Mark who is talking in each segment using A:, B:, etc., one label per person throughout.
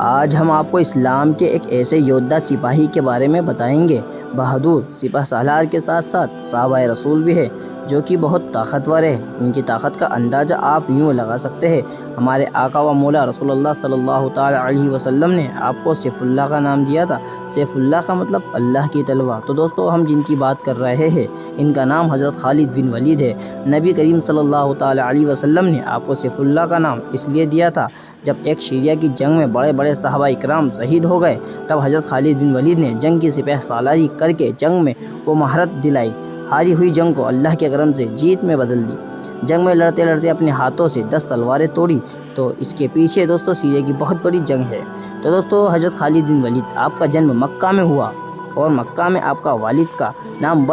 A: آج ہم آپ کو اسلام کے ایک ایسے یودھا سپاہی کے بارے میں بتائیں گے۔ بہادر سپہ سالار کے ساتھ ساتھ صحابہ رسول بھی ہے جو کہ بہت طاقتور ہے۔ ان کی طاقت کا اندازہ آپ یوں لگا سکتے ہیں، ہمارے آقا و مولا رسول اللہ صلی اللہ تعالی علیہ وسلم نے آپ کو سیف اللہ کا نام دیا تھا۔ سیف اللہ کا مطلب اللہ کی تلوار۔ تو دوستو، ہم جن کی بات کر رہے ہیں ان کا نام حضرت خالد بن ولید ہے۔ نبی کریم صلی اللہ تعالی علیہ وسلم نے آپ کو سیف اللہ کا نام اس لیے دیا تھا جب ایک شیریہ کی جنگ میں بڑے بڑے صحابہ اکرام شہید ہو گئے، تب حضرت خالد بن ولید نے جنگ کی سپہ سالاری کر کے جنگ میں وہ مہارت دلائی۔ ہاری ہوئی جنگ کو اللہ کے کرم سے جیت میں بدل دی۔ جنگ میں لڑتے لڑتے اپنے ہاتھوں سے 10 تلواریں توڑی۔ تو اس کے پیچھے دوستو سیریہ کی بہت بڑی جنگ ہے۔ تو دوستو، حضرت خالد بن ولید آپ کا جنم مکہ میں ہوا اور مکہ میں آپ کا والد کا نام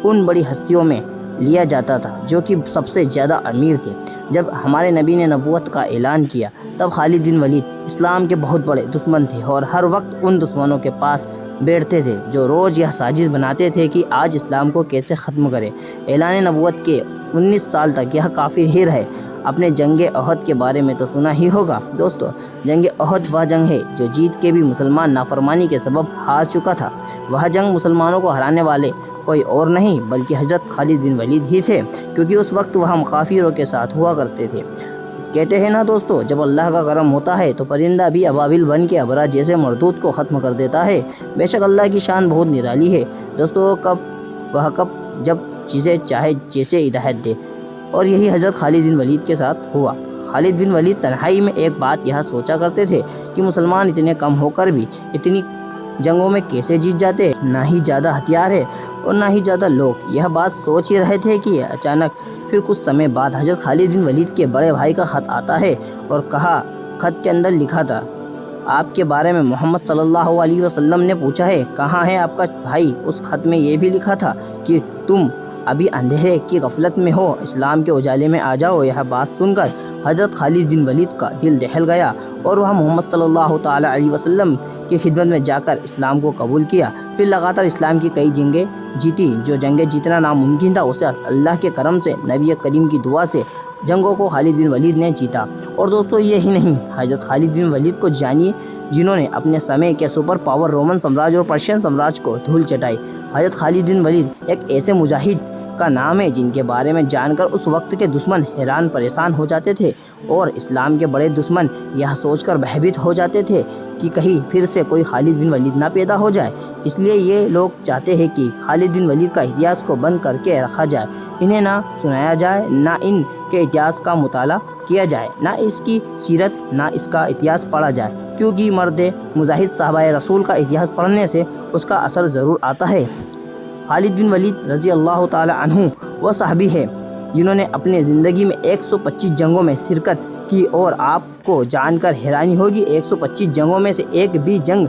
A: ان بڑی ہستیوں میں لیا جاتا تھا جو کہ سب سے زیادہ امیر تھے۔ جب ہمارے نبی نے نبوت کا اعلان کیا تب خالد بن ولید اسلام کے بہت بڑے دشمن تھے اور ہر وقت ان دشمنوں کے پاس بیٹھتے تھے جو روز یہ سازش بناتے تھے کہ آج اسلام کو کیسے ختم کرے۔ اعلان نبوت کے 19 سال تک یہ کافر ہی رہے۔ اپنے جنگ احد کے بارے میں تو سنا ہی ہوگا دوستو۔ جنگ احد وہ جنگ ہے جو جیت کے بھی مسلمان نافرمانی کے سبب ہار چکا تھا۔ وہ جنگ مسلمانوں کو ہرانے والے کوئی اور نہیں بلکہ حضرت خالد بن ولید ہی تھے، کیونکہ اس وقت وہ کافروں کے ساتھ ہوا کرتے تھے۔ کہتے ہیں نا دوستو، جب اللہ کا کرم ہوتا ہے تو پرندہ بھی ابابیل بن کے ابرا جیسے مردود کو ختم کر دیتا ہے۔ بے شک اللہ کی شان بہت نرالی ہے دوستو، کب جب چیزیں چاہے جیسے ہدایت دے، اور یہی حضرت خالد بن ولید کے ساتھ ہوا۔ خالد بن ولید تنہائی میں ایک بات یہ سوچا کرتے تھے کہ مسلمان اتنے کم ہو کر بھی اتنی جنگوں میں کیسے جیت جاتے، نہ ہی زیادہ ہتھیار ہے اور نہ ہی زیادہ لوگ۔ یہ بات سوچ ہی رہے تھے کہ اچانک پھر کچھ سمے بعد حضرت خالد بن ولید کے بڑے بھائی کا خط آتا ہے اور خط کے اندر لکھا تھا، آپ کے بارے میں محمد صلی اللہ علیہ وسلم نے پوچھا ہے، کہاں ہے آپ کا بھائی؟ اس خط میں یہ بھی لکھا تھا کہ تم ابھی اندھیرے کی غفلت میں ہو، اسلام کے اجالے میں آ جاؤ۔ یہ بات سن کر حضرت خالد بن ولید کا دل دہل گیا اور وہ محمد صلی اللہ تعالی علیہ وسلم کی خدمت میں جا کر اسلام کو قبول کیا۔ پھر لگاتار اسلام کی کئی جنگیں جیتی۔ جو جنگیں جیتنا ناممکن تھا اسے اللہ کے کرم سے، نبی کریم کی دعا سے جنگوں کو خالد بن ولید نے جیتا۔ اور دوستو، یہی نہیں، حضرت خالد بن ولید کو جانیے جنہوں نے اپنے سمے کے سپر پاور رومن سامراج اور پرشین سامراج کو دھول چٹائی۔ حضرت خالد بن ولید ایک ایسے مجاہد کا نام ہے جن کے بارے میں جان کر اس وقت کے دشمن حیران پریشان ہو جاتے تھے اور اسلام کے بڑے دشمن یہ سوچ کر بھیبت ہو جاتے تھے کہ کہیں پھر سے کوئی خالد بن ولید نہ پیدا ہو جائے۔ اس لیے یہ لوگ چاہتے ہیں کہ خالد بن ولید کا اتہاس کو بند کر کے رکھا جائے، انہیں نہ سنایا جائے، نہ ان کے اتہاس کا مطالعہ کیا جائے، نہ اس کی سیرت، نہ اس کا اتہاس پڑھا جائے، کیونکہ مرد مجاہد صحابہ رسول کا اتہاس پڑھنے سے اس کا اثر ضرور آتا ہے۔ خالد بن ولید رضی اللہ تعالی عنہ وہ صحابی ہے جنہوں نے اپنے زندگی میں 125 جنگوں میں شرکت کی، اور آپ کو جان کر حیرانی ہوگی 125 جنگوں میں سے ایک بھی جنگ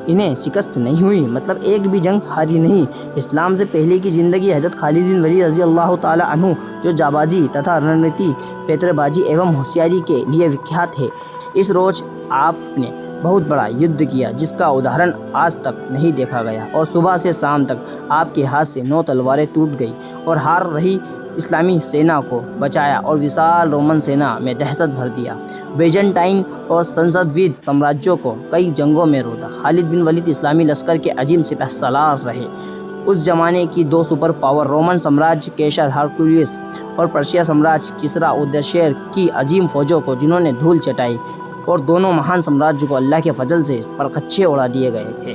A: انہیں شکست نہیں ہوئی، مطلب ایک بھی جنگ ہاری نہیں۔ اسلام سے پہلے کی زندگی حضرت خالد بن ولید رضی اللہ تعالی عنہ جو جابازی تتھا رننیتی پیتر بازی ایوم ہوشیاری کے لیے وکھیات ہے۔ اس روز آپ نے بہت بڑا یدھ کیا جس کا ادھارن آج تک نہیں دیکھا گیا، اور صبح سے شام تک آپ کے ہاتھ سے 9 تلواریں ٹوٹ گئی اور ہار رہی اسلامی سینا کو بچایا اور وشال رومن سینا میں دہشت بھر دیا۔ بیزنٹائن اور سنسدوید سامراجیوں کو کئی جنگوں میں روتا۔ خالد بن ولید اسلامی لشکر کے عظیم سپہ سالار رہے۔ اس زمانے کی 2 سپر پاور رومن سامراج کیسر ہرکلیوس اور پرشیا سامراج کسرا اردشیر کی عظیم فوجوں کو جنہوں نے دھول چٹائی، اور دونوں مہان سامراج کو اللہ کے فضل سے پرکچے اڑا دیے گئے تھے۔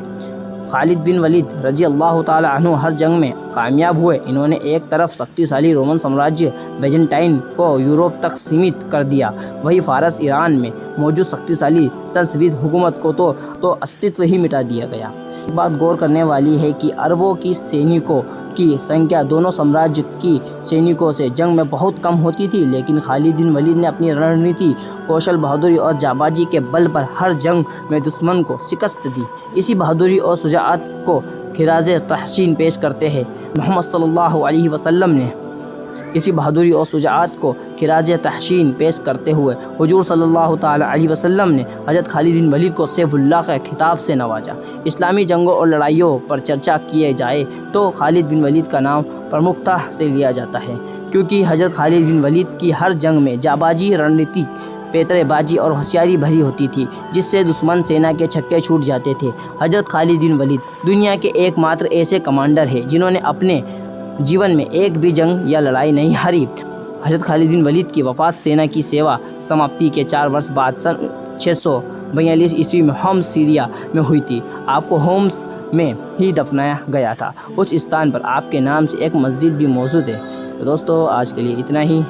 A: خالد بن ولید رضی اللہ تعالی عنہ ہر جنگ میں کامیاب ہوئے۔ انہوں نے ایک طرف شکتیشالی رومن سامراجیہ بیزنٹائن کو یورپ تک سیمت کر دیا، وہیں فارس ایران میں موجود شکتیشالی سنسوید حکومت کو تو استتو ہی مٹا دیا گیا۔ ایک بات غور کرنے والی ہے کہ عربوں کی سینیکوں کی سنکھیا دونوں سامراج کی سینیکوں سے جنگ میں بہت کم ہوتی تھی، لیکن خالد بن ولید نے اپنی رننیتی، کوشل، بہادری اور جانبازی کے بل پر ہر جنگ میں دشمن کو شکست دی۔ اسی بہادری اور شجاعت کو خراج تحسین پیش کرتے ہیں محمد صلی اللہ علیہ وسلم نے۔ اسی بہادری اور شجاعت کو خراج تحسین پیش کرتے ہوئے حضور صلی اللہ تعالی علیہ وسلم نے حضرت خالد بن ولید کو سیف اللہ کے خطاب سے نوازا۔ اسلامی جنگوں اور لڑائیوں پر چرچا کیے جائے تو خالد بن ولید کا نام پرمکھتا سے لیا جاتا ہے، کیونکہ حضرت خالد بن ولید کی ہر جنگ میں جانبازی، رننیتی، پیترے بازی اور ہوشیاری بھری ہوتی تھی، جس سے دشمن سینا کے چھکے چھوٹ جاتے تھے۔ حضرت خالد بن ولید دنیا کے ایک ماتر ایسے کمانڈر ہیں جنہوں نے اپنے جیون میں ایک بھی جنگ یا لڑائی نہیں ہاری۔ حضرت خالد بن ولید کی وفات سینا کی سیوا سماپتی کے 4 برس بعد سن 642 عیسوی میں ہومس سیریا میں ہوئی تھی۔ آپ کو ہومس میں ہی دفنایا گیا تھا۔ اس استان پر آپ کے نام سے ایک مسجد بھی موجود ہے۔ تو دوستو آج کے لیے اتنا ہی۔